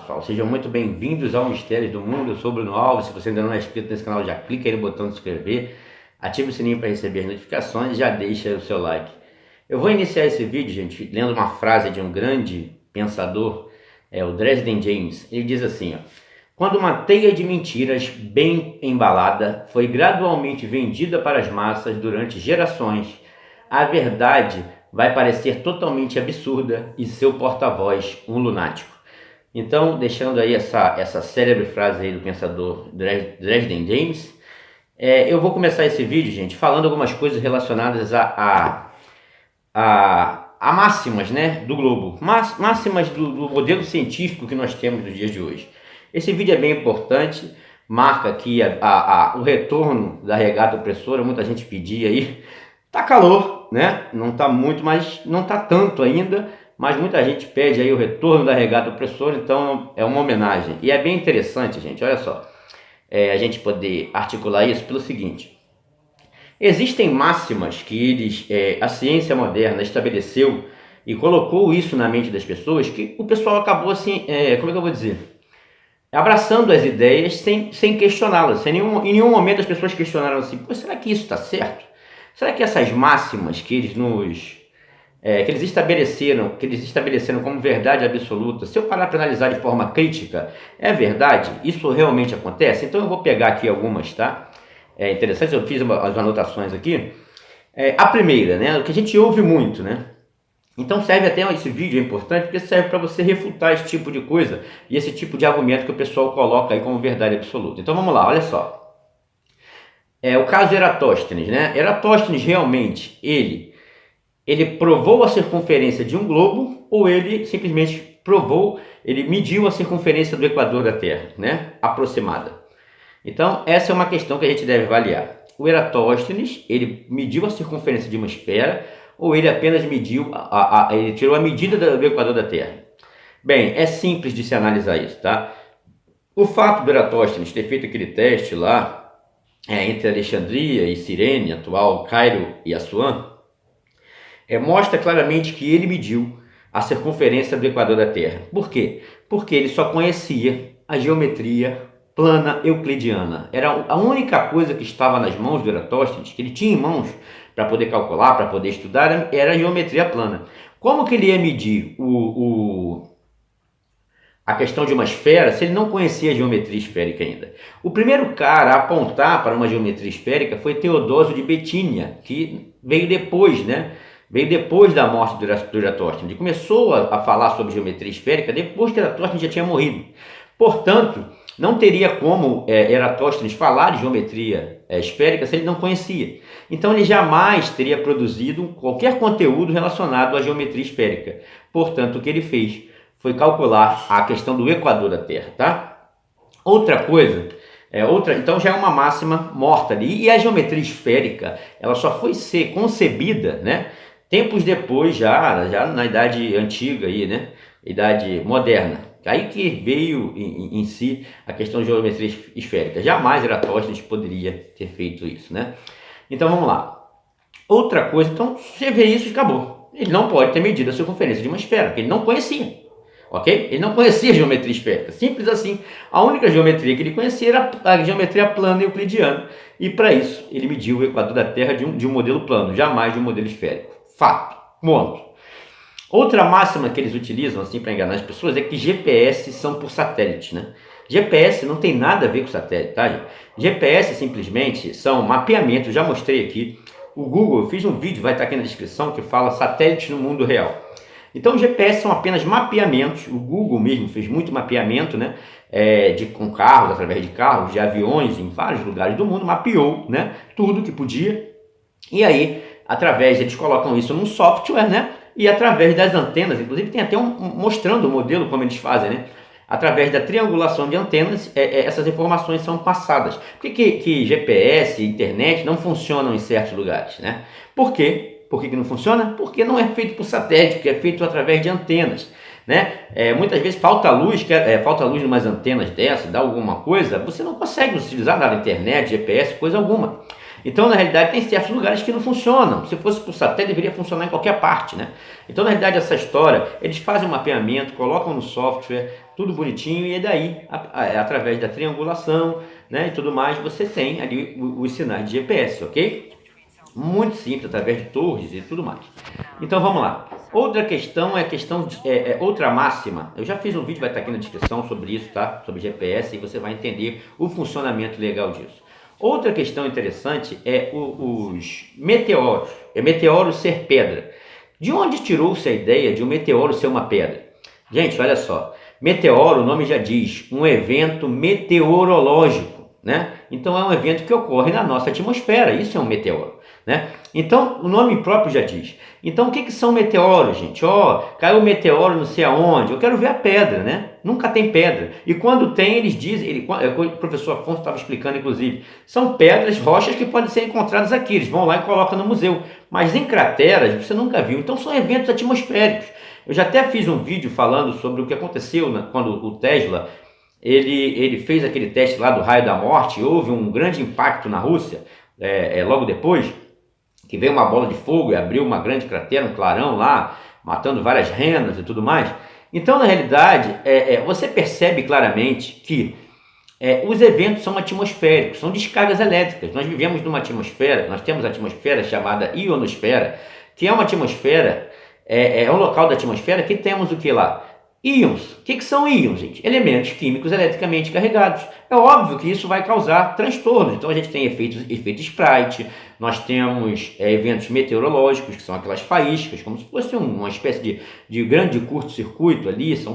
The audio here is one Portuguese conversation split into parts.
pessoal, sejam muito bem-vindos ao Mistérios do Mundo. Eu sou o Bruno Alves. Se você ainda não é inscrito nesse canal, já clica aí no botão de se inscrever, ativa o sininho para receber as notificações e já deixa o seu like. Eu vou iniciar esse vídeo, gente, lendo uma frase de um grande pensador, o Dresden James. Ele diz assim, ó: quando uma teia de mentiras bem embalada foi gradualmente vendida para as massas durante gerações, a verdade vai parecer totalmente absurda e seu porta-voz um lunático. Então, deixando aí essa célebre frase aí do pensador Dresden James, eu vou começar esse vídeo, gente, falando algumas coisas relacionadas a máximas, né, do globo, máximas do modelo científico que nós temos nos dias de hoje. Esse vídeo é bem importante, marca aqui o retorno da regata opressora. Muita gente pedia aí. Tá calor, né? Não tá muito, mas não tá tanto ainda, mas muita gente pede aí o retorno da regata opressora, então é uma homenagem. E é bem interessante, gente, olha só, a gente poder articular isso pelo seguinte: existem máximas que a ciência moderna estabeleceu e colocou isso na mente das pessoas, que o pessoal acabou assim, como é que eu vou dizer? Abraçando as ideias sem questioná-las. Em nenhum momento as pessoas questionaram assim: pô, será que isso está certo? Será que essas máximas que eles estabeleceram como verdade absoluta, se eu parar para analisar de forma crítica, é verdade? Isso realmente acontece? Então eu vou pegar aqui algumas, tá? É interessante, eu fiz as anotações aqui. A primeira, né? O que a gente ouve muito, né? Então serve até, esse vídeo é importante porque serve para você refutar esse tipo de coisa e esse tipo de argumento que o pessoal coloca aí como verdade absoluta. Então vamos lá, olha só. O caso de Eratóstenes, né? Eratóstenes realmente, ele provou a circunferência de um globo, ou ele simplesmente ele mediu a circunferência do equador da Terra, né? Aproximada. Então essa é uma questão que a gente deve avaliar. O Eratóstenes, ele mediu a circunferência de uma esfera, ou ele apenas mediu, ele tirou a medida do equador da Terra? Bem, é simples de se analisar isso, tá? O fato do Eratóstenes ter feito aquele teste lá, entre Alexandria e Cirene, atual Cairo e Assuã, mostra claramente que ele mediu a circunferência do equador da Terra. Por quê? Porque ele só conhecia a geometria plana euclidiana. Era a única coisa que estava nas mãos do Eratóstenes, que ele tinha em mãos para poder calcular, para poder estudar, era a geometria plana. Como que ele ia medir a questão de uma esfera se ele não conhecia a geometria esférica ainda? O primeiro cara a apontar para uma geometria esférica foi Teodósio de Betínia, que veio depois, né? Veio depois da morte do Eratóstenes. Ele começou a falar sobre geometria esférica depois que Eratóstenes já tinha morrido. Portanto, não teria como Eratóstenes falar de geometria esférica se ele não conhecia. Então ele jamais teria produzido qualquer conteúdo relacionado à geometria esférica. Portanto, o que ele fez foi calcular a questão do equador da Terra, tá? Outra coisa, então já é uma máxima morta ali. E a geometria esférica, ela só foi ser concebida, né, tempos depois, já na Idade Antiga, aí, né, Idade Moderna. Aí que veio em si a questão de geometria esférica. Jamais Eratóstenes poderia ter feito isso, né? Então vamos lá. Outra coisa, então você vê isso e acabou. Ele não pode ter medido a circunferência de uma esfera, porque ele não conhecia. Ok? Ele não conhecia a geometria esférica, simples assim. A única geometria que ele conhecia era a geometria plana euclidiana. E para isso, ele mediu o equador da Terra de um modelo plano, jamais de um modelo esférico. Fato. Ponto. Outra máxima que eles utilizam assim para enganar as pessoas é que GPS são por satélite, né? GPS não tem nada a ver com satélite, tá, gente? GPS simplesmente são mapeamentos. Já mostrei aqui. O Google, eu fiz um vídeo, vai estar aqui na descrição, que fala satélites no mundo real. Então, GPS são apenas mapeamentos. O Google mesmo fez muito mapeamento, né, com carros, através de carros, de aviões, em vários lugares do mundo, mapeou, né, tudo que podia. E aí, eles colocam isso num software, né, e através das antenas, inclusive tem até mostrando o modelo como eles fazem, né, através da triangulação de antenas, essas informações são passadas. Por que GPS e internet não funcionam em certos lugares, né? Por quê? Por que não funciona? Porque não é feito por satélite, porque é feito através de antenas, né? Muitas vezes falta luz em umas antenas dessas, dá alguma coisa, você não consegue utilizar nada, internet, GPS, coisa alguma. Então, na realidade, tem certos lugares que não funcionam. Se fosse por satélite, deveria funcionar em qualquer parte, né? Então, na realidade, essa história, eles fazem um mapeamento, colocam no software, tudo bonitinho, e daí, através da triangulação, né, e tudo mais, você tem ali os sinais de GPS, ok? Muito simples, através de torres e tudo mais. Então, vamos lá. Outra questão é a questão de outra máxima. Eu já fiz um vídeo, vai estar aqui na descrição sobre isso, tá? Sobre GPS, e você vai entender o funcionamento legal disso. Outra questão interessante é os meteoros. É meteoro ser pedra. De onde tirou-se a ideia de um meteoro ser uma pedra? Gente, olha só. Meteoro, o nome já diz, um evento meteorológico, né? Então é um evento que ocorre na nossa atmosfera, isso é um meteoro, né? Então o nome próprio já diz. Então o que são meteoros, gente? Caiu um meteoro não sei aonde, eu quero ver a pedra, né? Nunca tem pedra. E quando tem, eles dizem, o professor Afonso estava explicando inclusive, são pedras, rochas que podem ser encontradas aqui, eles vão lá e colocam no museu. Mas em crateras você nunca viu, então são eventos atmosféricos. Eu já até fiz um vídeo falando sobre o que aconteceu quando o Tesla ele fez aquele teste lá do raio da morte. Houve um grande impacto na Rússia, logo depois, que veio uma bola de fogo e abriu uma grande cratera, um clarão lá, matando várias renas e tudo mais. Então, na realidade, você percebe claramente que os eventos são atmosféricos, são descargas elétricas. Nós vivemos numa atmosfera, nós temos a atmosfera chamada ionosfera, que é uma atmosfera, é um local da atmosfera que temos o que lá? Íons. O que são íons, gente? Elementos químicos eletricamente carregados. É óbvio que isso vai causar transtornos. Então a gente tem efeito Sprite, nós temos eventos meteorológicos, que são aquelas faíscas, como se fosse uma espécie de grande curto-circuito ali, são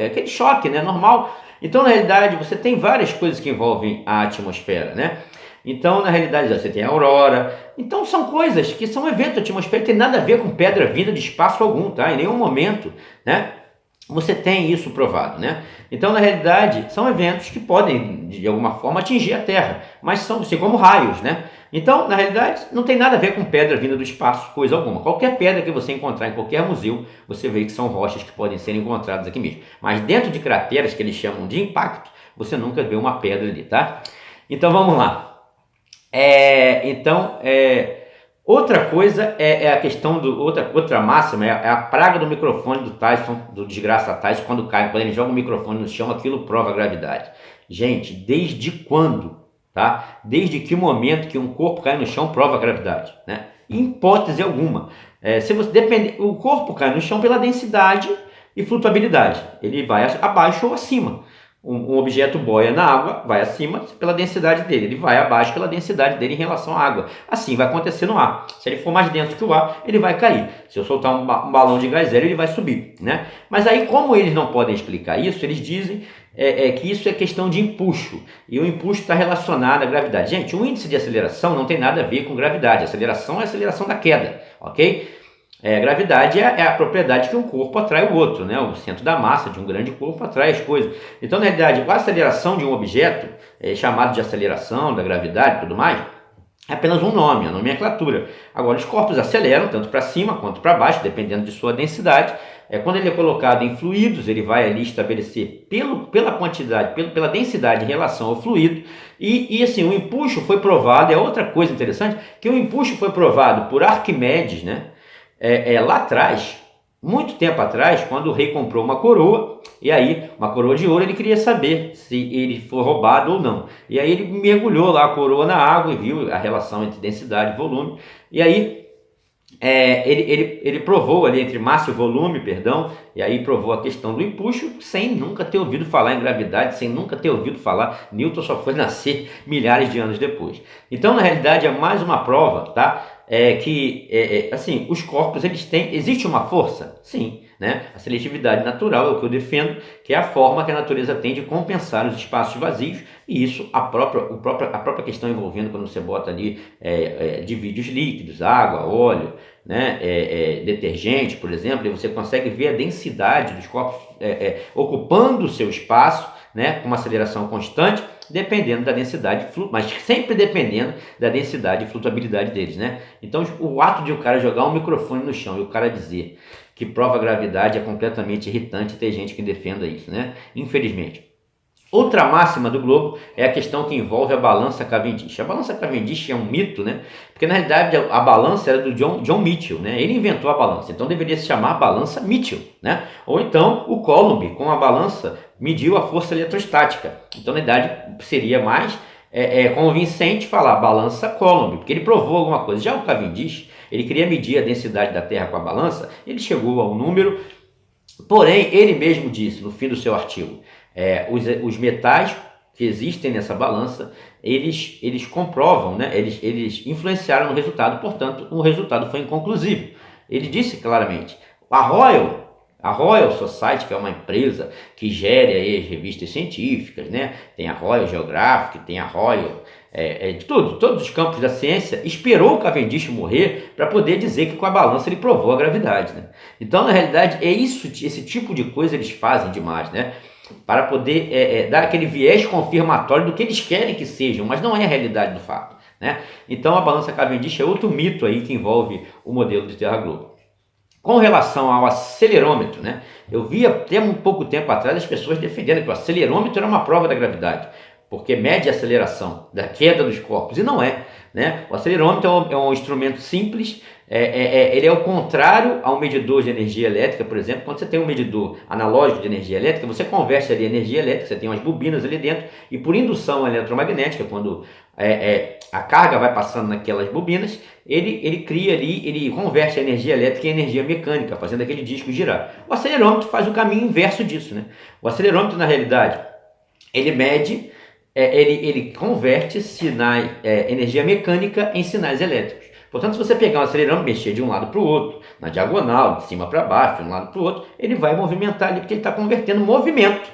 aquele choque, né, normal. Então, na realidade, você tem várias coisas que envolvem a atmosfera, né? Então, na realidade, você tem a aurora. Então, são coisas que são eventos atmosféricos, tem nada a ver com pedra vinda de espaço algum, tá? Em nenhum momento, né? Você tem isso provado, né? Então, na realidade, são eventos que podem, de alguma forma, atingir a Terra, mas são assim como raios, né? Então, na realidade, não tem nada a ver com pedra vinda do espaço, coisa alguma. Qualquer pedra que você encontrar em qualquer museu, você vê que são rochas que podem ser encontradas aqui mesmo. Mas dentro de crateras, que eles chamam de impacto, você nunca vê uma pedra ali, tá? Então, vamos lá. Outra coisa é a questão outra máxima, é a praga do microfone do Tyson, do desgraça Tyson, quando ele joga o microfone no chão, aquilo prova a gravidade. Gente, desde quando, tá? Desde que momento que um corpo cai no chão prova a gravidade, né? Em hipótese alguma. O corpo cai no chão pela densidade e flutuabilidade, ele vai abaixo ou acima. Um objeto boia na água, vai acima pela densidade dele, ele vai abaixo pela densidade dele em relação à água. Assim vai acontecer no ar. Se ele for mais denso que o ar, ele vai cair. Se eu soltar um balão de gás hélio, ele vai subir, né? Mas aí, como eles não podem explicar isso, eles dizem que isso é questão de empuxo. E o empuxo está relacionado à gravidade. Gente, o índice de aceleração não tem nada a ver com gravidade. A aceleração é a aceleração da queda, ok? Gravidade é a propriedade que um corpo atrai o outro, né? O centro da massa de um grande corpo atrai as coisas. Então, na realidade, a aceleração de um objeto, chamado de aceleração da gravidade e tudo mais, é apenas um nome, a nomenclatura. Agora, os corpos aceleram tanto para cima quanto para baixo, dependendo de sua densidade. Quando ele é colocado em fluidos, ele vai ali estabelecer pela quantidade, pela densidade em relação ao fluido. E assim, o empuxo foi provado, é outra coisa interessante, que o empuxo foi provado por Arquimedes, né? Lá atrás, muito tempo atrás, quando o rei comprou uma coroa, e aí, uma coroa de ouro, ele queria saber se ele foi roubado ou não. E aí ele mergulhou lá a coroa na água e viu a relação entre densidade e volume. E aí, ele provou ali entre massa e volume, e aí provou a questão do empuxo, sem nunca ter ouvido falar em gravidade, sem nunca ter ouvido falar. Newton só foi nascer milhares de anos depois. Então, na realidade, é mais uma prova, tá? Assim, os corpos, existe uma força? Sim, né? A seletividade natural é o que eu defendo, que é a forma que a natureza tem de compensar os espaços vazios, e isso, a própria questão envolvendo quando você bota ali divídeos líquidos, água, óleo, né? Detergente, por exemplo, e você consegue ver a densidade dos corpos ocupando o seu espaço, né? Com uma aceleração constante, dependendo da densidade, mas sempre dependendo da densidade e flutuabilidade deles, né? Então, o ato de o cara jogar um microfone no chão e o cara dizer que prova a gravidade é completamente irritante ter gente que defenda isso, né? Infelizmente. Outra máxima do globo é a questão que envolve a balança Cavendish. A balança Cavendish é um mito, né? Porque na realidade a balança era do John Mitchell, né? Ele inventou a balança, então deveria se chamar balança Mitchell, né? Ou então o Coulomb, com a balança, mediu a força eletrostática. Então na realidade seria mais convincente falar balança Coulomb, porque ele provou alguma coisa. Já o Cavendish, ele queria medir a densidade da Terra com a balança, ele chegou a um número, porém ele mesmo disse no fim do seu artigo, os metais que existem nessa balança, eles comprovam, né? Eles influenciaram no resultado, portanto, o resultado foi inconclusivo. Ele disse claramente, a Royal Society, que é uma empresa que gere aí as revistas científicas, né? Tem a Royal Geographic, tem a Royal, todos os campos da ciência, esperou o Cavendish morrer para poder dizer que com a balança ele provou a gravidade, né? Então, na realidade, esse tipo de coisa eles fazem demais, né? Para poder dar aquele viés confirmatório do que eles querem que sejam, mas não é a realidade do fato, né? Então a balança Cavendish é outro mito aí que envolve o modelo de Terra-Globo. Com relação ao acelerômetro, né? Eu vi até um pouco tempo atrás as pessoas defendendo que o acelerômetro era uma prova da gravidade, porque mede a aceleração da queda dos corpos, e não é, né? O acelerômetro é um instrumento simples, ele é o contrário ao medidor de energia elétrica, por exemplo. Quando você tem um medidor analógico de energia elétrica, você converte ali a energia elétrica, você tem umas bobinas ali dentro, e por indução eletromagnética, quando a carga vai passando naquelas bobinas, ele cria ali, ele converte a energia elétrica em energia mecânica, fazendo aquele disco girar. O acelerômetro faz o caminho inverso disso, né? O acelerômetro, na realidade, ele mede, ele converte sinais, energia mecânica em sinais elétricos. Portanto, se você pegar um acelerômetro e mexer de um lado para o outro, na diagonal, de cima para baixo, de um lado para o outro, ele vai movimentar ali, porque ele está convertendo movimento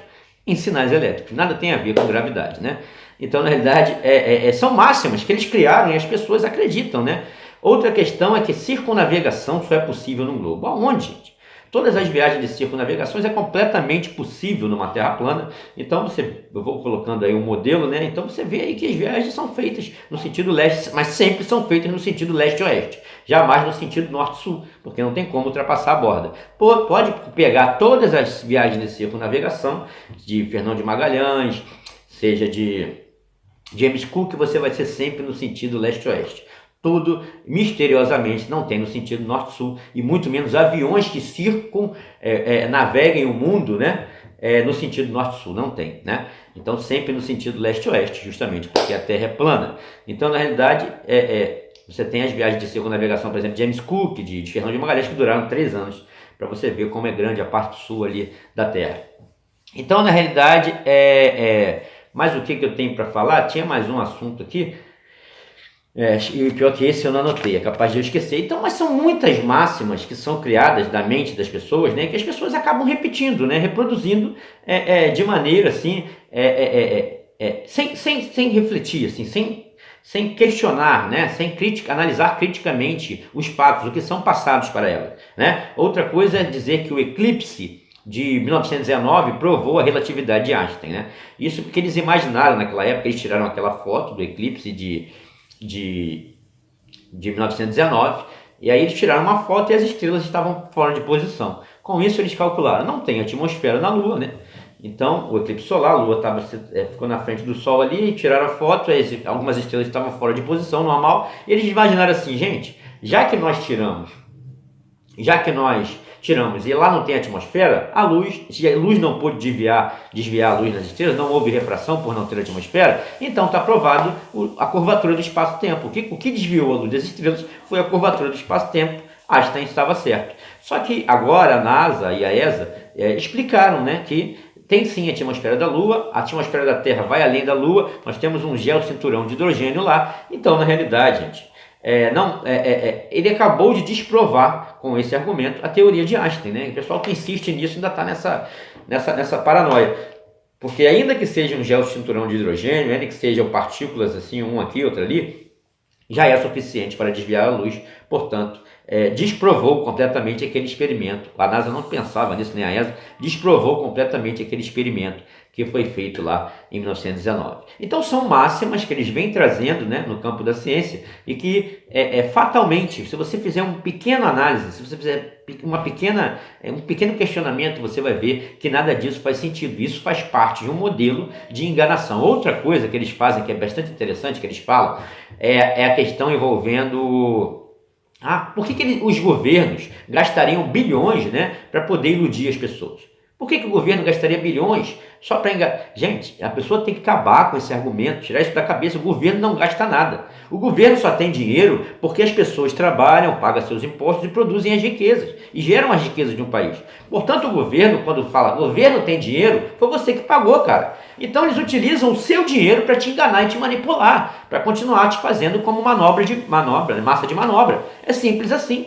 em sinais elétricos. Nada tem a ver com gravidade, né? Então, na realidade, são máximas que eles criaram e as pessoas acreditam, né? Outra questão é que circunnavegação só é possível num globo. Aonde, gente? Todas as viagens de circunnavegações é completamente possível numa Terra plana. Então eu vou colocando aí um modelo, né? Então você vê aí que as viagens são feitas no sentido leste, mas sempre são feitas no sentido leste-oeste, jamais no sentido norte-sul, porque não tem como ultrapassar a borda. Pode pegar todas as viagens de circunnavegação, de Fernão de Magalhães, seja de James Cook, você vai ser sempre no sentido leste-oeste. Tudo, misteriosamente, não tem no sentido norte-sul, e muito menos aviões que naveguem o mundo, né? No sentido norte-sul, não tem, né? Então sempre no sentido leste-oeste, justamente porque a Terra é plana. Então, na realidade, você tem as viagens de circunnavegação, por exemplo, de James Cook, de Fernão de Magalhães, que duraram 3 anos, para você ver como é grande a parte sul ali da Terra. Então, na realidade, mas o que eu tenho para falar? Tinha mais um assunto aqui, e pior que esse eu não anotei, é capaz de eu esquecer. Então, mas são muitas máximas que são criadas da mente das pessoas, né, que as pessoas acabam repetindo, né, reproduzindo de maneira assim, sem refletir, assim, sem questionar, né, sem analisar criticamente os fatos, o que são passados para ela, né. Outra coisa é dizer que o eclipse de 1919 provou a relatividade de Einstein, né. Isso porque eles imaginaram naquela época, eles tiraram aquela foto do eclipse de 1919, e aí eles tiraram uma foto e as estrelas estavam fora de posição. Com isso eles calcularam, não tem atmosfera na Lua, né? Então o eclipse solar, a Lua ficou na frente do Sol ali, tiraram a foto, algumas estrelas estavam fora de posição normal, e eles imaginaram assim, gente, já que nós tiramos e lá não tem atmosfera, se a luz não pôde desviar a luz das estrelas, não houve refração por não ter atmosfera, então está provado a curvatura do espaço-tempo. O que desviou a luz das estrelas foi a curvatura do espaço-tempo. Einstein estava certo. Só que agora a NASA e a ESA explicaram, né, que tem sim a atmosfera da Lua, a atmosfera da Terra vai além da Lua, nós temos um geocinturão de hidrogênio lá, então na realidade, gente, ele acabou de desprovar com esse argumento a teoria de Einstein, né? O pessoal que insiste nisso ainda está nessa paranoia, porque ainda que seja um geocinturão de hidrogênio, ainda que sejam partículas assim, um aqui, outro ali, já é suficiente para desviar a luz, portanto, desprovou completamente aquele experimento. A NASA não pensava nisso, nem a ESA, desprovou completamente aquele experimento que foi feito lá em 1919. Então são máximas que eles vêm trazendo, né, no campo da ciência e que fatalmente, se você fizer uma pequena análise, se você fizer um pequeno questionamento, você vai ver que nada disso faz sentido. Isso faz parte de um modelo de enganação. Outra coisa que eles fazem, que é bastante interessante, que eles falam, é a questão envolvendo... por que os governos gastariam bilhões, né, para poder iludir as pessoas? Por que o governo gastaria bilhões só para enganar? Gente, a pessoa tem que acabar com esse argumento, tirar isso da cabeça. O governo não gasta nada. O governo só tem dinheiro porque as pessoas trabalham, pagam seus impostos e produzem as riquezas. E geram as riquezas de um país. Portanto, o governo, quando fala governo tem dinheiro, foi você que pagou, cara. Então eles utilizam o seu dinheiro para te enganar e te manipular, para continuar te fazendo como massa de manobra. É simples assim.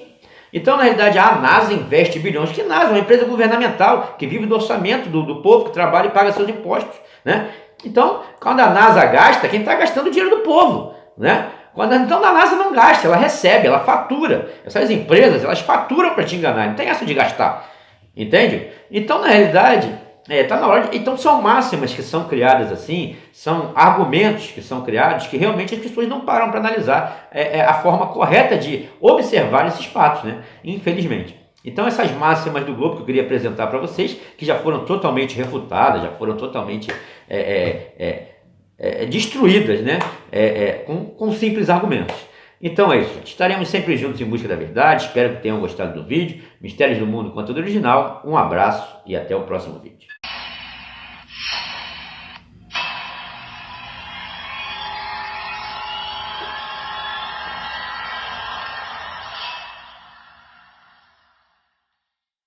Então, na realidade, a NASA investe bilhões. Que NASA? Uma empresa governamental que vive do orçamento do povo, que trabalha e paga seus impostos, né? Então, quando a NASA gasta, quem está gastando é o dinheiro do povo, né? Então, a NASA não gasta, ela recebe, ela fatura. Essas empresas, elas faturam para te enganar, não tem essa de gastar, entende? Então, na realidade... tá na hora então são máximas que são criadas assim, são argumentos que são criados que realmente as pessoas não param para analisar a forma correta de observar esses fatos, né? Infelizmente. Então essas máximas do globo que eu queria apresentar para vocês, que já foram totalmente refutadas, já foram totalmente destruídas, né? Com simples argumentos. Então é isso, gente. Estaremos sempre juntos em busca da verdade. Espero que tenham gostado do vídeo. Mistérios do Mundo, conteúdo original. Um abraço e até o próximo vídeo.